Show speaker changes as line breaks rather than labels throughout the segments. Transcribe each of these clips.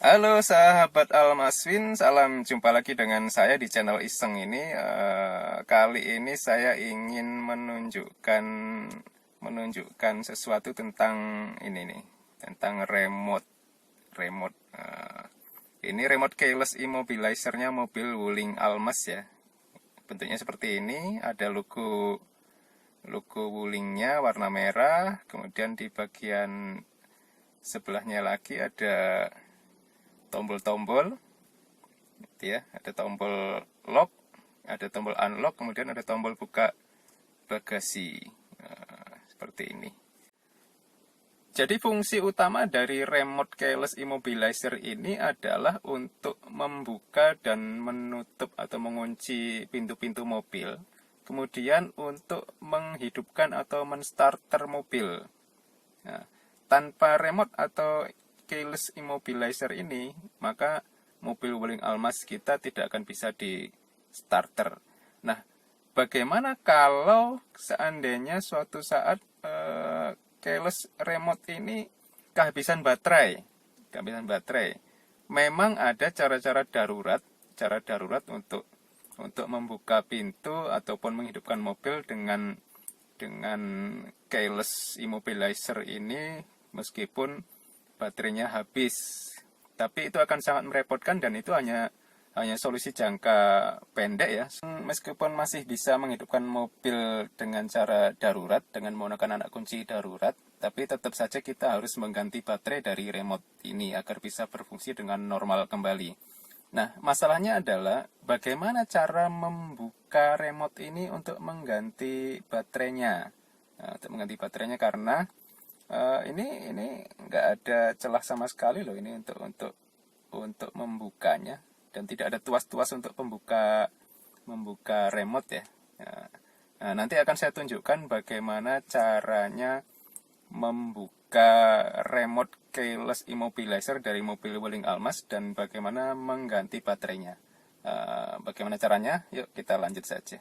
Halo sahabat Almaswin, salam jumpa lagi dengan saya di channel Iseng ini. Kali ini saya ingin menunjukkan sesuatu tentang ini nih, tentang remote. Ini remote keyless immobilizer-nya mobil Wuling Almas ya. Bentuknya seperti ini, ada logo Wuling-nya warna merah, kemudian di bagian sebelahnya lagi ada tombol-tombol gitu ya, ada tombol lock, ada tombol unlock, kemudian ada tombol buka bagasi. Seperti ini. Jadi fungsi utama dari remote keyless immobilizer ini adalah untuk membuka dan menutup atau mengunci pintu-pintu mobil, kemudian untuk menghidupkan atau menstarter mobil. Nah, tanpa remote atau keyless immobilizer ini, maka mobil Wuling Almas kita tidak akan bisa di starter. Nah, bagaimana kalau seandainya suatu saat keyless remote ini kehabisan baterai? Memang ada cara darurat untuk membuka pintu ataupun menghidupkan mobil dengan keyless immobilizer ini meskipun baterainya habis. Tapi itu akan sangat merepotkan dan itu hanya solusi jangka pendek ya. Meskipun masih bisa menghidupkan mobil dengan cara darurat, dengan menggunakan anak kunci darurat, tapi tetap saja kita harus mengganti baterai dari remote ini agar bisa berfungsi dengan normal kembali. Nah, masalahnya adalah bagaimana cara membuka remote ini untuk mengganti baterainya. Karena ini nggak ada celah sama sekali loh ini untuk membukanya, dan tidak ada tuas-tuas untuk membuka remote ya. Nah, nanti akan saya tunjukkan bagaimana caranya membuka remote keyless immobilizer dari mobil Wuling Almas dan bagaimana mengganti baterainya. Bagaimana caranya? Yuk kita lanjut saja.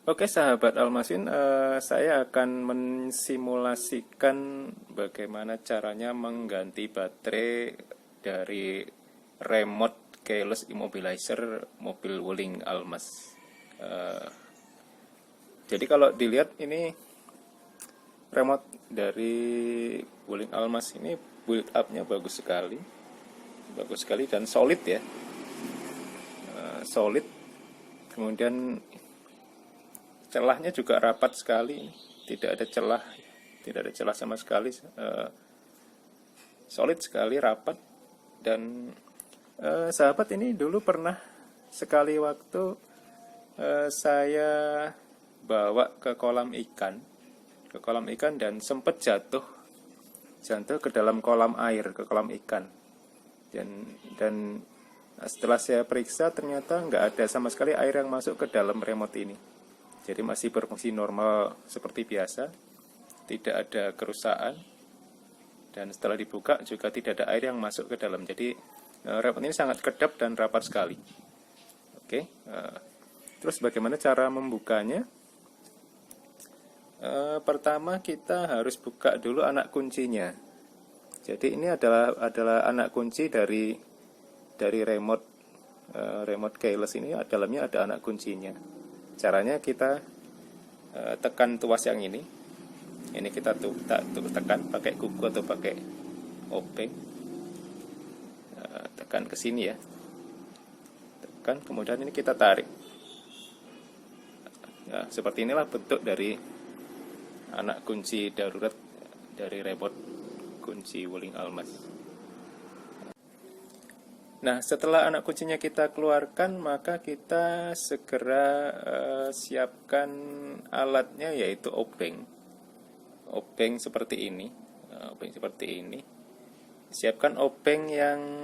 Oke sahabat Almasin, saya akan mensimulasikan bagaimana caranya mengganti baterai dari remote keyless immobilizer mobil Wuling Almas. Jadi kalau dilihat ini remote dari Wuling Almas ini build up-nya bagus sekali dan solid ya, solid. Kemudian celahnya juga rapat sekali, tidak ada celah sama sekali, solid sekali, rapat. Dan sahabat ini dulu pernah sekali waktu saya bawa ke kolam ikan dan sempat jatuh ke dalam kolam air, ke kolam ikan. Dan setelah saya periksa ternyata nggak ada sama sekali air yang masuk ke dalam remote ini. Jadi masih berfungsi normal seperti biasa, tidak ada kerusakan, dan setelah dibuka juga tidak ada air yang masuk ke dalam. Jadi remote ini sangat kedap dan rapat sekali. Oke, terus bagaimana cara membukanya? Pertama kita harus buka dulu anak kuncinya. Jadi ini adalah anak kunci dari remote keyless ini. Dalamnya ada anak kuncinya. Caranya kita tekan tuas yang ini kita tekan pakai kuku atau pakai obeng, tekan ke sini ya, tekan, kemudian ini kita tarik. Nah, seperti inilah bentuk dari anak kunci darurat dari remote kunci Wuling Almas. Nah, setelah anak kuncinya kita keluarkan, maka kita segera siapkan alatnya, yaitu obeng seperti ini. Siapkan obeng yang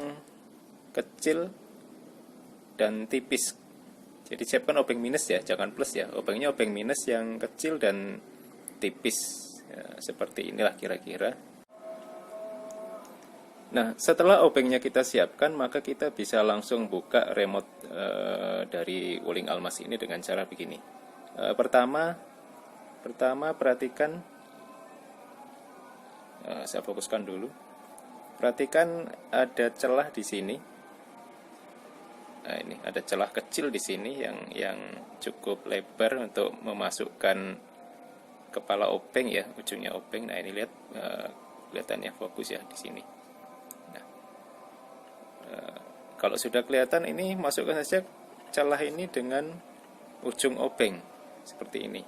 kecil dan tipis. Jadi siapkan obeng minus ya, jangan plus ya. Obengnya obeng minus yang kecil dan tipis ya, seperti inilah kira-kira. Nah, setelah obengnya kita siapkan, maka kita bisa langsung buka remote dari Wuling Almas ini dengan cara begini. Pertama perhatikan, saya fokuskan dulu. perhatikan ada celah di sini. Nah, ini ada celah kecil di sini yang cukup lebar untuk memasukkan kepala obeng ya, ujungnya obeng. Nah, ini lihat kelihatannya fokus ya di sini. Nah, kalau sudah kelihatan, ini masukkan saja celah ini dengan ujung obeng seperti ini.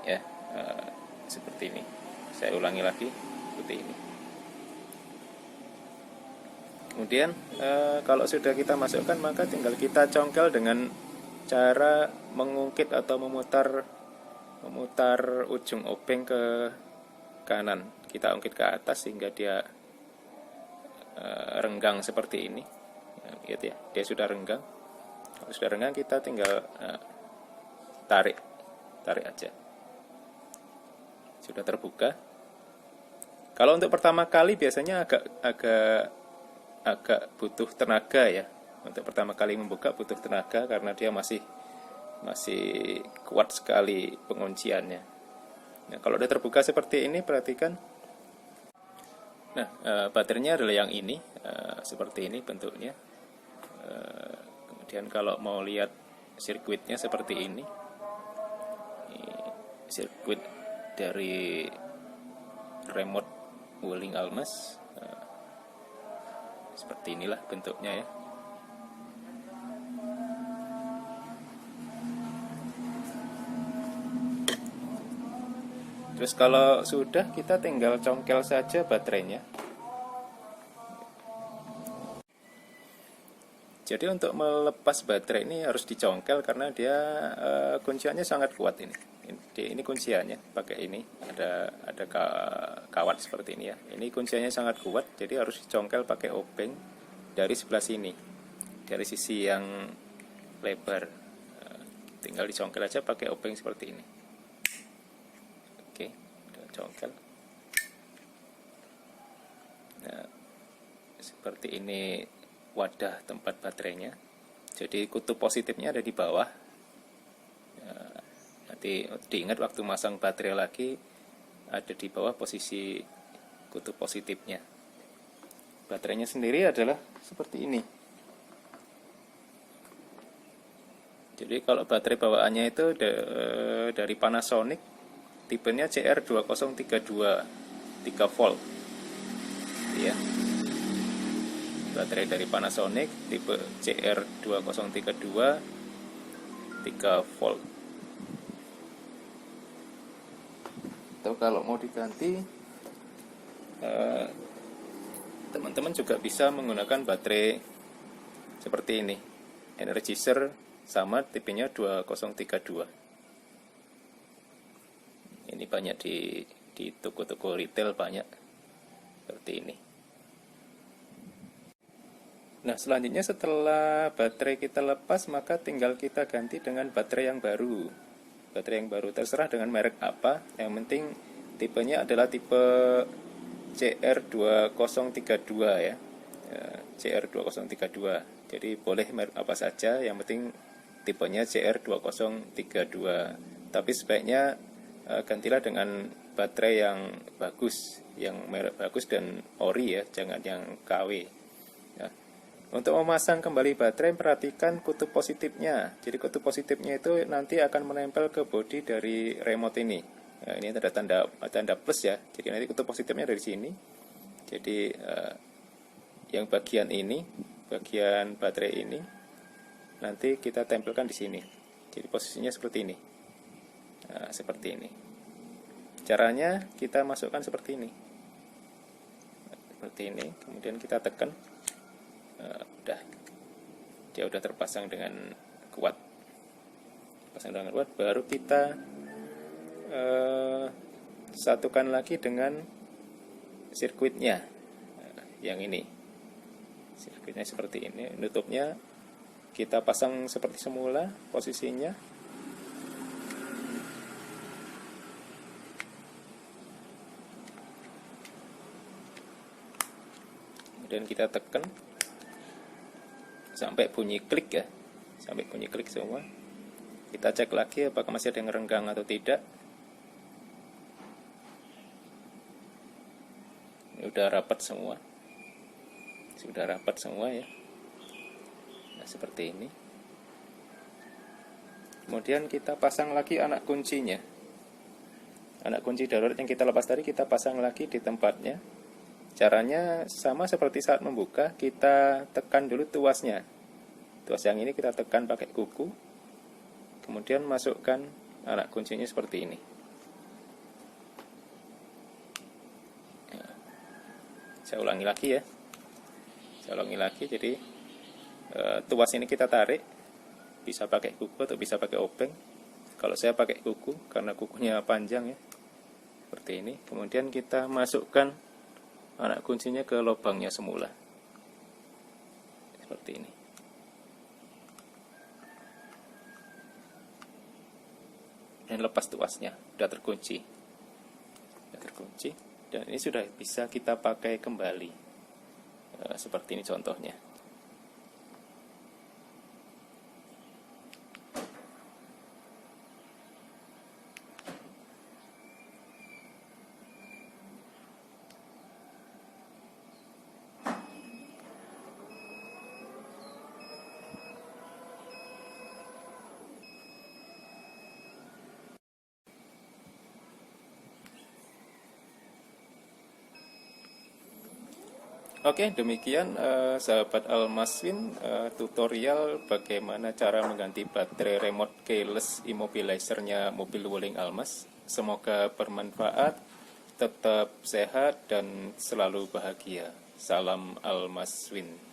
Ya, seperti ini. Saya ulangi lagi seperti ini. Kemudian kalau sudah kita masukkan, maka tinggal kita congkel dengan cara mengungkit atau memutar ujung obeng ke kanan. Kita ungkit ke atas sehingga dia renggang seperti ini. Lihat ya, dia sudah renggang. Kalau sudah renggang, kita tinggal tarik aja. Sudah terbuka. Kalau untuk pertama kali biasanya agak butuh tenaga ya. Untuk pertama kali membuka butuh tenaga karena dia masih kuat sekali pengunciannya. Nah, kalau udah terbuka seperti ini, perhatikan. Nah, baterainya adalah yang ini, seperti ini bentuknya. Kemudian kalau mau lihat sirkuitnya seperti ini. Sirkuit dari remote Wuling Almas. Seperti inilah bentuknya ya. Terus kalau sudah, kita tinggal congkel saja baterainya. Jadi untuk melepas baterai ini harus dicongkel karena dia kunciannya sangat kuat ini. Ini kunciannya pakai ini, ada kawat seperti ini ya. Ini kunciannya sangat kuat, jadi harus dicongkel pakai obeng dari sebelah sini, dari sisi yang lebar. Tinggal dicongkel aja pakai obeng seperti ini. Oke, udah congkel. Nah, seperti ini wadah tempat baterainya. Jadi kutub positifnya ada di bawah. Nanti diingat waktu masang baterai lagi, ada di bawah posisi kutub positifnya. Baterainya sendiri adalah seperti ini. Jadi kalau baterai bawaannya itu dari Panasonic, tipenya CR2032 3 volt ya. Baterai dari Panasonic tipe CR2032 3 volt. Atau kalau mau diganti, teman-teman juga bisa menggunakan baterai seperti ini, Energizer, sama tipenya 2032. Ini banyak di toko-toko retail, banyak seperti ini. Nah, selanjutnya setelah baterai kita lepas, maka tinggal kita ganti dengan baterai yang baru. Baterai yang baru terserah dengan merek apa, yang penting tipenya adalah tipe CR2032 ya. CR2032. Jadi boleh merek apa saja, yang penting tipenya CR2032. Tapi sebaiknya gantilah dengan baterai yang bagus, yang merek bagus dan ori ya, jangan yang KW. Ya. Untuk memasang kembali baterai, perhatikan kutub positifnya. Jadi kutub positifnya itu nanti akan menempel ke bodi dari remote ini. Nah, ini ada tanda plus ya. Jadi nanti kutub positifnya dari sini. Jadi yang bagian ini, bagian baterai ini, nanti kita tempelkan di sini. Jadi posisinya seperti ini. Nah, seperti ini. Caranya kita masukkan seperti ini. Seperti ini. Kemudian kita tekan. Dia udah terpasang dengan kuat. Baru kita satukan lagi dengan sirkuitnya. Yang ini. Sirkuitnya seperti ini. Nutupnya kita pasang seperti semula posisinya. Kemudian kita tekan sampai bunyi klik ya, sampai bunyi klik semua. Kita cek lagi apakah masih ada yang renggang atau tidak. sudah rapat semua. Sudah rapat semua ya. Nah, seperti ini. Kemudian kita pasang lagi anak kuncinya. Anak kunci darurat yang kita lepas tadi kita pasang lagi di tempatnya. Caranya sama seperti saat membuka, kita tekan dulu tuasnya. Tuas yang ini kita tekan pakai kuku. Kemudian masukkan anak kuncinya seperti ini. Saya ulangi lagi ya. Saya ulangi lagi, jadi tuas ini kita tarik, bisa pakai kuku atau bisa pakai obeng. Kalau saya pakai kuku karena kukunya panjang ya, seperti ini. Kemudian kita masukkan anak kuncinya ke lubangnya semula, seperti ini. Dan lepas tuasnya, sudah terkunci, dan ini sudah bisa kita pakai kembali. Seperti ini contohnya. Oke, demikian sahabat Almaswin, tutorial bagaimana cara mengganti baterai remote keyless immobilizer-nya mobil Wuling Almas. Semoga bermanfaat, tetap sehat dan selalu bahagia. Salam Almaswin.